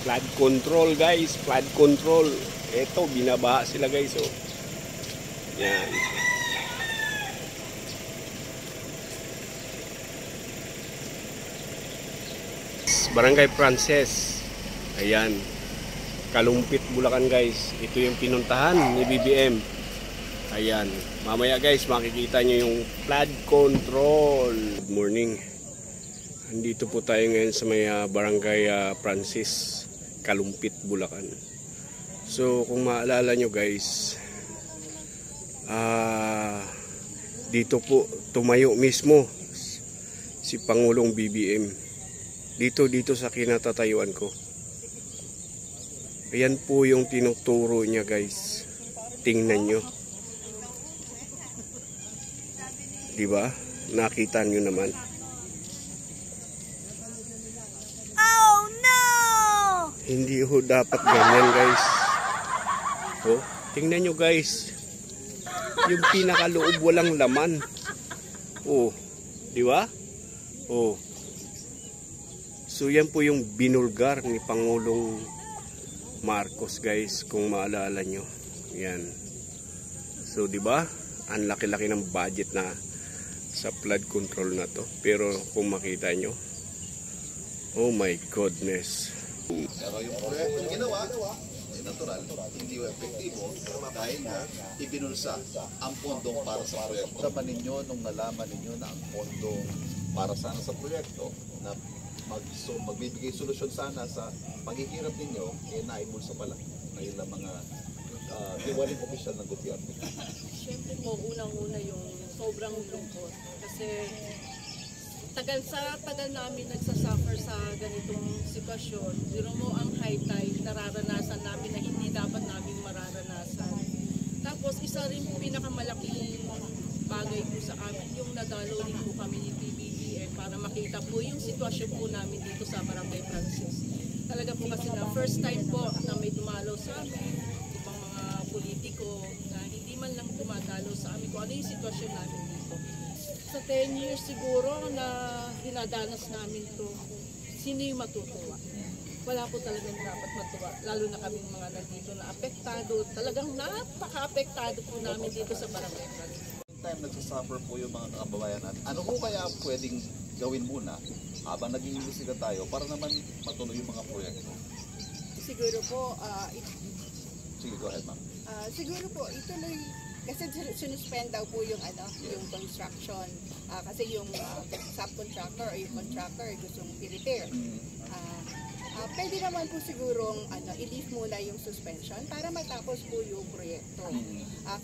Flood control guys, flood control. Ito, binabaha sila guys. Oh. Yan. Barangay Frances. Ayan. Kalumpit, Bulacan guys. Ito yung pinuntahan ni BBM. Ayan. Mamaya guys, makikita nyo yung flood control. Good morning. Andito po tayo ngayon sa may Barangay Frances, Kalumpit, Bulacan. So kung maalala nyo guys, dito po tumayo mismo si Pangulong BBM. Dito sa kinatatayuan ko. Ayan po yung tinuturo niya guys. Tingnan nyo. Diba? Nakita nyo naman. Oh no! Hindi ho dapat ganyan guys. Oh, tingnan nyo guys. Yung pinakaloob walang laman. Oh, diba? Oh. So yan po yung binulgar ni Pangulong Marcos guys, kung maalala nyo. Yan. So di ba? Ang laki-laki ng budget na sa flood control na to. Pero kung makita nyo, oh my goodness. Pero yung proyektong ginawa ay natural, hindi epektibo dahil nga ibinulsa ang pondong para sa proyekto. Naman ninyo nung nalaman ninyo na ang pondong para sana sa proyekto na magbibigay solusyon sana sa paghihirap ninyo, naibulsa pala. Ngayon lang mga tiwaling opisyal ng gobyerno. Siyempre po, unang-una yung sobrang lungkot. Kasi tagal namin nagsasuffer sa ganitong sitwasyon. Pero mo ang high tide, nararanasan namin na hindi dapat namin mararanasan. Tapos isa rin po pinakamalaking bagay po sa amin, yung nadalo rin po kami ni PBBM para makita po yung sitwasyon po namin dito sa Barangay Frances. Talaga po kasi na first time po na may dumalo sa amin, ibang mga politiko na hindi man lang dumadalo sa amin kung ano yung sitwasyon namin dito. Sa 10 years siguro na dinadanas namin to, sino yung matutuwa? Wala po talagang dapat matuwa, lalo na kaming mga nandito na apektado, talagang napaka-apektado po namin dito sa Barangay Frances. Time nagsasuffer po yung mga kababayan natin. Ano po kaya pwedeng gawin muna habang nag-iimbestiga tayo para naman matuloy yung mga proyekto? Siguro po, Sige, go ahead ma'am. siguro po ituloy kasi sinuspend daw po yung yung construction kasi yung subcontractor o yung contractor gustong i-repair. Pwede naman po sigurong i-leave muna yung suspension para matapos po yung proyekto.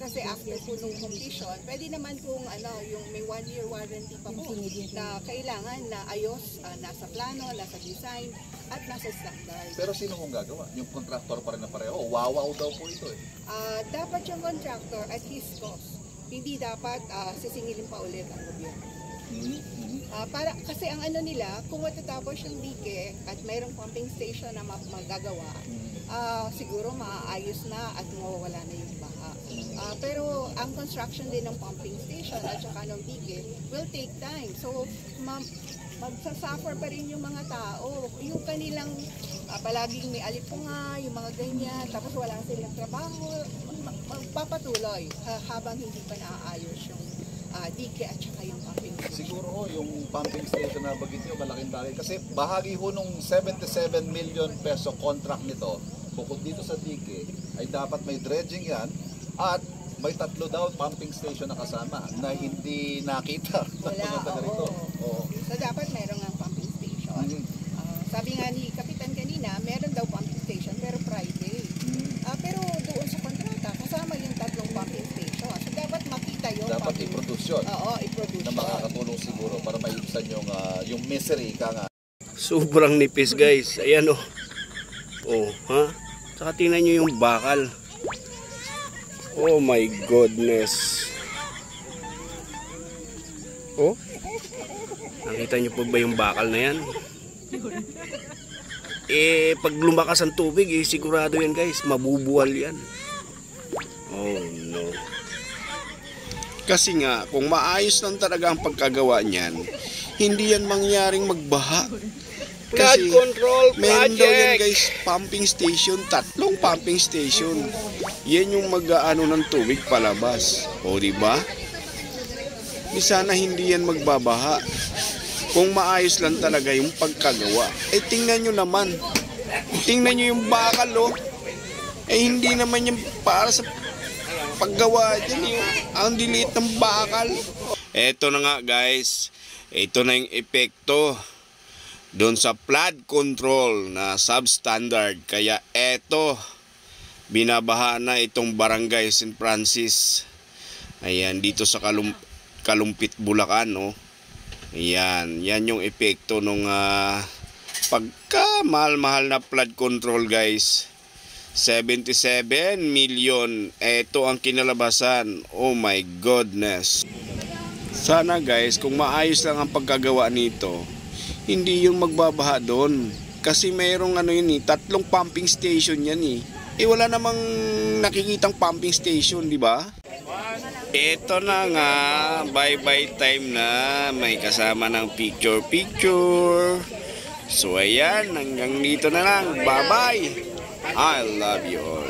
Kasi after po nung completion, pwede naman pong yung may 1-year warranty pa po na kailangan na ayos, nasa plano, nasa design, at nasa standard. Pero sino kung gagawa? Yung contractor pa rin na pareho? Wawaw daw po ito eh. Dapat yung contractor at his cost. Hindi dapat sisingilin pa ulit ang gobyerno. Kasi ang nila, kung matatapos yung dike at mayroong pumping station na magagawa, siguro maaayos na at mawawala na yung baha. Pero ang construction din ng pumping station at saka ng dike will take time. So magsasuffer pa rin yung mga tao. Yung kanilang palaging may alipunga, yung mga ganyan, tapos wala silang trabaho, magpapatuloy habang hindi pa naaayos yung dike at saka yung pumping station. Siguro yung pumping station na bagay nyo, malaking bagay. Kasi bahagi ho nung 77 million peso contract nito, bukod dito sa dike, ay dapat may dredging yan at may 3 daw pumping station na kasama na hindi nakita. Wala, oo. So dapat meron ng pumping station. Sabi nga ni Kapitan kanina, meron daw pumping station pero Friday. Pero doon sa kontrata, kasama yung 3 pumping station. So dapat makita yung dapat i-produce yun. Oo, i-produce na makakatulong siguro para maiusan yung misery ka nga. Sobrang nipis guys. Ayan oh. Oh, ha? Saka tingnan nyo yung bakal. Oh my goodness. Oh. Nakita nyo po ba yung bakal na yan? Pag lumakas ang tubig, sigurado yan guys, mabubuwal yan. Oh no. Kasi nga, kung maayos lang talaga ang pagkagawa niyan, hindi yan mangyaring magbaha. Flood Kasi control meron daw yan project. guys, pumping station, 3 pumping station. Yan yung mag-aano ng tubig palabas. O di ba? Di sana hindi yan magbabaha. Kung maayos lang talaga yung pagkagawa. Eh tingnan nyo naman. Tingnan nyo yung bakal oh. Eh hindi naman yung para sa paggawa dyan yung ang diliit ng bakal. Eto na nga guys. Ito na yung epekto doon sa flood control na substandard. Kaya eto, binabaha na itong barangay St. Francis. Ayan, dito sa Kalumpit, Bulacan, no? Ayan, yan yung epekto nung pagka mahal-mahal na flood control, guys. 77 million. Ito ang kinalabasan. Oh my goodness. Sana guys, kung maayos lang ang pagkagawa nito, hindi yung magbabaha doon. Kasi mayroong ano yun 3 pumping station yan eh. Eh wala namang nakikitang pumping station, di ba? Ito na nga, bye-bye time na. May kasama ng picture-picture. So ayan, hanggang dito na lang. Bye-bye. I love you all.